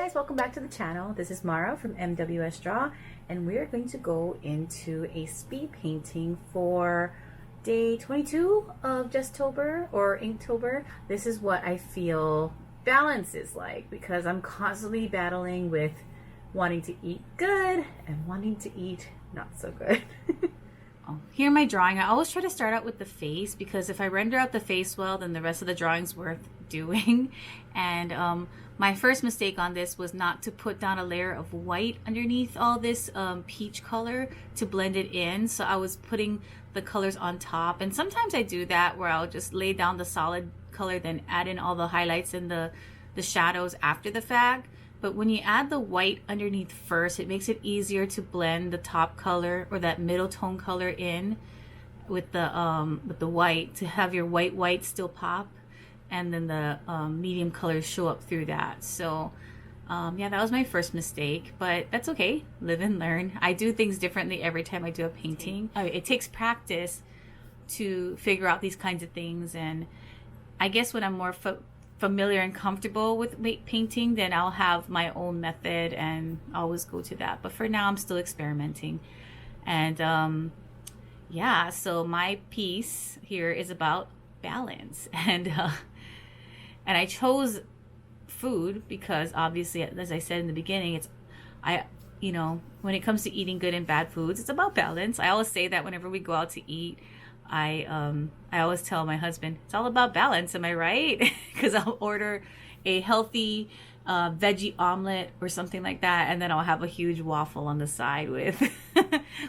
guys, welcome back to the channel. This is Mara from MWS Draw, and we are going to go into a speed painting for day 22 of Jesstober or Inktober. This is what I feel balance is like, because I'm constantly battling with wanting to eat good and wanting to eat not so good. Here in my drawing, I always try to start out with the face, because if I render out the face well, then the rest of the drawing's worth doing. And my first mistake on this was not to put down a layer of white underneath all this peach color to blend it in. So I was putting the colors on top, and sometimes I do that where I'll just lay down the solid color, then add in all the highlights and the shadows after the fact. But when you add the white underneath first, it makes it easier to blend the top color or that middle tone color in with the white, to have your white still pop, and then the medium colors show up through that. So yeah, that was my first mistake, but that's okay. Live and learn. I do things differently every time I do a painting. It takes practice to figure out these kinds of things, and I guess when I'm more familiar and comfortable with painting, then I'll have my own method and always go to that. But for now, I'm still experimenting. And yeah, so my piece here is about balance, and I chose food because obviously, as I said in the beginning, when it comes to eating good and bad foods, it's about balance. I always say that whenever we go out to eat, I always tell my husband, it's all about balance, am I right? Because I'll order a healthy veggie omelet or something like that, and then I'll have a huge waffle on the side with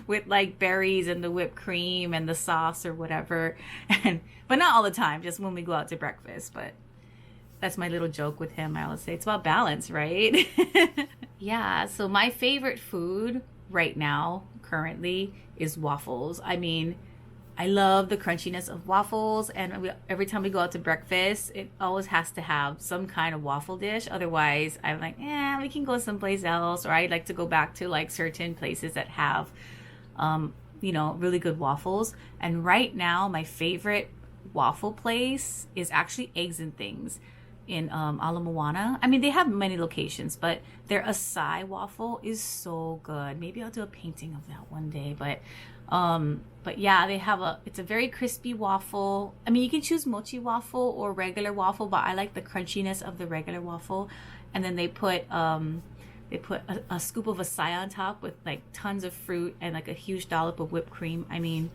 with like berries and the whipped cream and the sauce or whatever. But not all the time, just when we go out to breakfast. But that's my little joke with him. I always say it's about balance, right? Yeah, so my favorite food right now currently is waffles. I mean, I love the crunchiness of waffles, and every time we go out to breakfast, it always has to have some kind of waffle dish. Otherwise, I'm like, we can go someplace else, or I'd like to go back to like certain places that have, really good waffles. And right now, my favorite waffle place is actually Eggs and Things in Ala Moana. I mean, they have many locations, but their acai waffle is so good. Maybe I'll do a painting of that one day, but yeah, it's a very crispy waffle. I mean, you can choose mochi waffle or regular waffle, but I like the crunchiness of the regular waffle. And then they put a scoop of acai on top with like tons of fruit and like a huge dollop of whipped cream. I mean,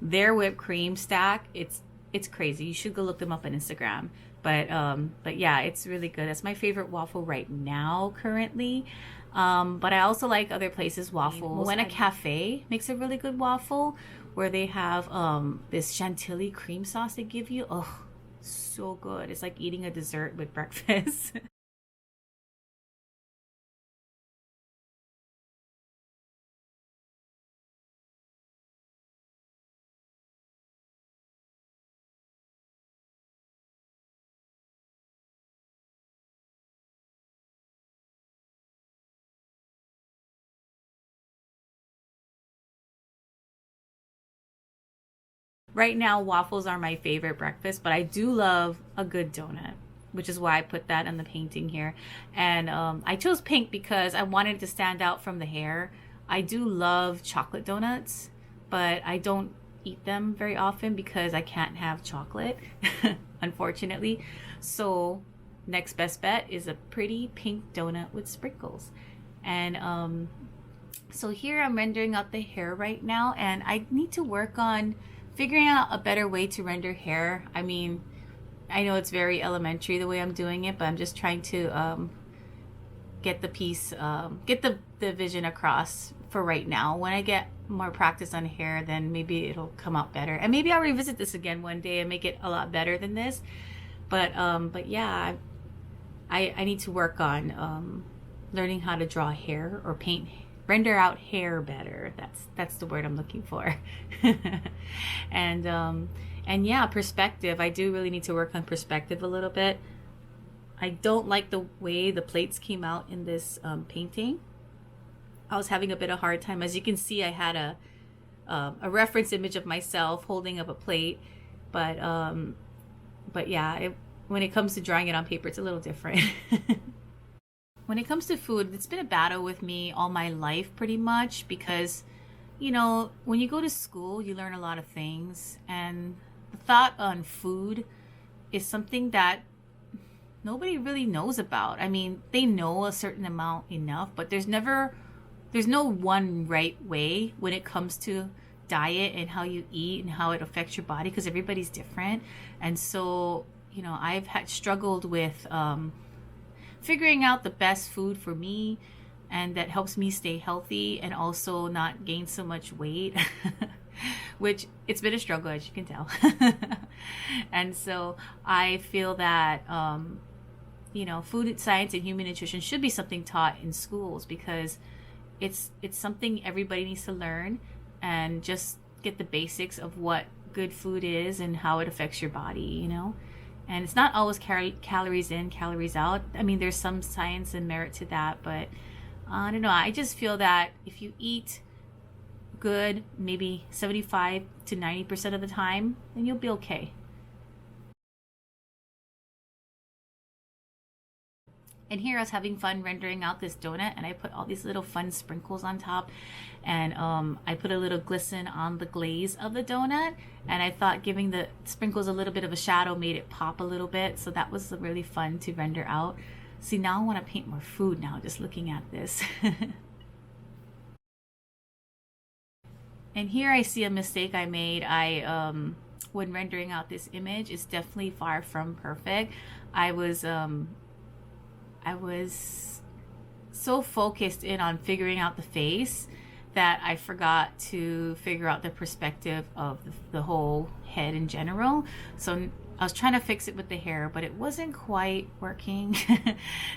their whipped cream stack, it's crazy. You should go look them up on Instagram. But yeah, it's really good. That's my favorite waffle right now currently. But I also like other places' waffles. Moana Cafe makes a really good waffle where they have this chantilly cream sauce they give you. Oh, so good. It's like eating a dessert with breakfast. Right now, waffles are my favorite breakfast, but I do love a good donut, which is why I put that in the painting here. And I chose pink because I wanted to stand out from the hair. I do love chocolate donuts, but I don't eat them very often because I can't have chocolate, unfortunately. So next best bet is a pretty pink donut with sprinkles. And so here I'm rendering out the hair right now, and I need to work on figuring out a better way to render hair. I mean, I know it's very elementary the way I'm doing it, but I'm just trying to get the piece, get the vision across for right now. When I get more practice on hair, then maybe it'll come out better. And maybe I'll revisit this again one day and make it a lot better than this. But yeah, I need to work on learning how to draw hair or render out hair better. That's the word I'm looking for. And yeah, perspective. I do really need to work on perspective a little bit. I don't like the way the plates came out in this painting. I was having a bit of hard time. As you can see, I had a reference image of myself holding up a plate, but yeah, when it comes to drawing it on paper, it's a little different. when it comes to food, it's been a battle with me all my life pretty much because, when you go to school, you learn a lot of things. And the thought on food is something that nobody really knows about. I mean, they know a certain amount enough, but there's no one right way when it comes to diet and how you eat and how it affects your body because everybody's different. And so, I've struggled with figuring out the best food for me and that helps me stay healthy and also not gain so much weight, which it's been a struggle, as you can tell. And so I feel that, food science and human nutrition should be something taught in schools because it's something everybody needs to learn and just get the basics of what good food is and how it affects your body, And it's not always calories in, calories out. I mean, there's some science and merit to that, but I don't know. I just feel that if you eat good, maybe 75 to 90% of the time, then you'll be okay. And here I was having fun rendering out this donut, and I put all these little fun sprinkles on top, and I put a little glisten on the glaze of the donut, and I thought giving the sprinkles a little bit of a shadow made it pop a little bit, so that was really fun to render out. See, now I want to paint more food now, just looking at this. And here I see a mistake I made. When rendering out this image, it's definitely far from perfect. I was so focused in on figuring out the face that I forgot to figure out the perspective of the whole head in general. So I was trying to fix it with the hair, but it wasn't quite working.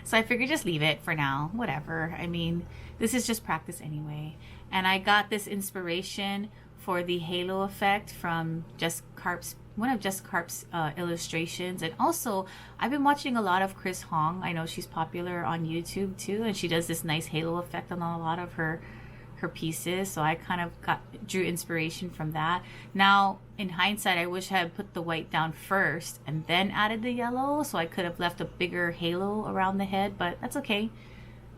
So I figured just leave it for now, whatever. I mean, this is just practice anyway. And I got this inspiration for the halo effect from one of Jess Karp's illustrations. And also, I've been watching a lot of Chris Hong. I know she's popular on YouTube too, and she does this nice halo effect on a lot of her pieces. So I kind of drew inspiration from that. Now, in hindsight, I wish I had put the white down first and then added the yellow, so I could have left a bigger halo around the head, but that's okay.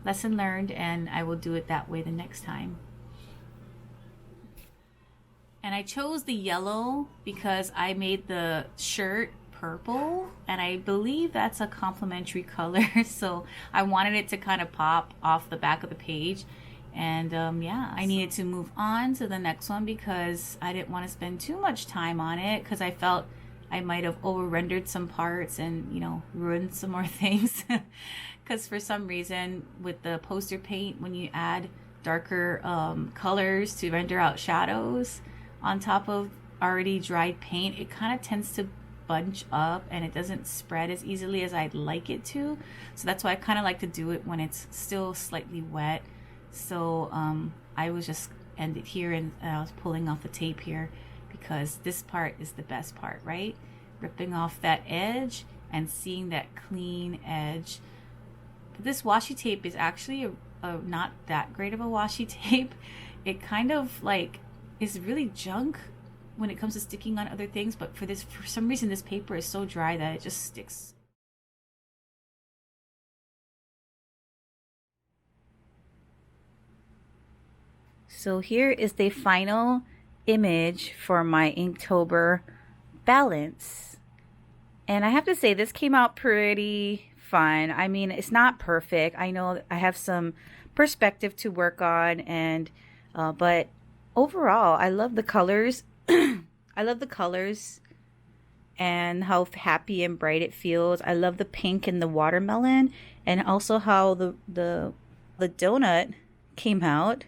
Lesson learned, and I will do it that way the next time. And I chose the yellow because I made the shirt purple, and I believe that's a complementary color. So I wanted it to kind of pop off the back of the page. And I needed to move on to the next one because I didn't want to spend too much time on it because I felt I might have over-rendered some parts and, ruined some more things. Because for some reason with the poster paint, when you add darker colors to render out shadows on top of already dried paint, it kind of tends to bunch up and it doesn't spread as easily as I'd like it to. So that's why I kind of like to do it when it's still slightly wet. So I was just ended here, and I was pulling off the tape here because this part is the best part, right? Ripping off that edge and seeing that clean edge. But this washi tape is actually a not that great of a washi tape. It kind of is really junk when it comes to sticking on other things, but for some reason this paper is so dry that it just sticks. So here is the final image for my Inktober balance. And I have to say, this came out pretty fun. I mean, it's not perfect. I know I have some perspective to work on, and but overall, I love the colors. I love the colors and how happy and bright it feels. I love the pink and the watermelon, and also how the donut came out.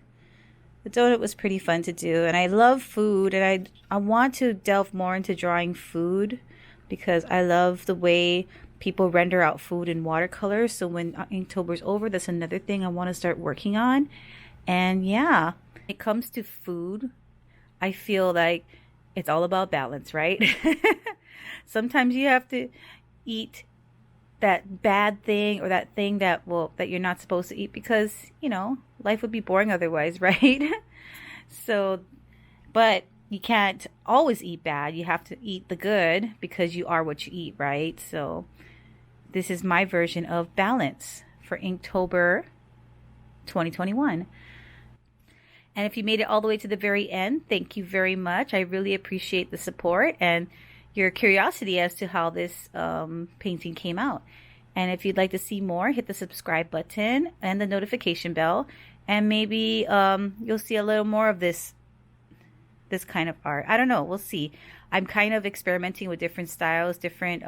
The donut was pretty fun to do, and I love food, and I want to delve more into drawing food because I love the way people render out food in watercolors. So when Inktober's over, that's another thing I want to start working on. And yeah, when it comes to food, I feel like it's all about balance, right? Sometimes you have to eat that bad thing or that thing that you're not supposed to eat because, life would be boring otherwise, right? So, but you can't always eat bad. You have to eat the good because you are what you eat, right? So this is my version of balance for Inktober 2021. And if you made it all the way to the very end, thank you very much. I really appreciate the support and your curiosity as to how this painting came out. And if you'd like to see more, hit the subscribe button and the notification bell. And maybe you'll see a little more of this kind of art. I don't know. We'll see. I'm kind of experimenting with different styles, different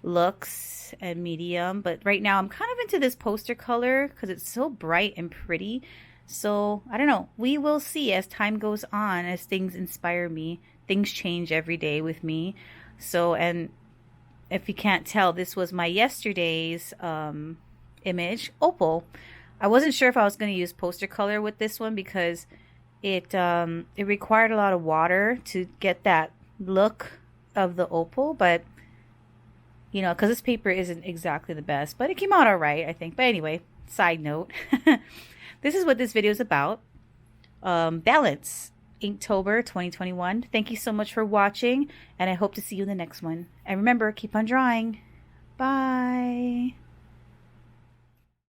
looks and medium. But right now I'm kind of into this poster color because it's so bright and pretty. So I don't know. We will see as time goes on, as things inspire me. Things change every day with me. So, and if you can't tell, this was my yesterday's image, Opal. I wasn't sure if I was going to use poster color with this one because it required a lot of water to get that look of the opal, but you know, because this paper isn't exactly the best, but it came out all right, I think. But anyway, side note, this is what this video is about. Balance, Inktober 2021. Thank you so much for watching, and I hope to see you in the next one. And remember, keep on drawing. Bye.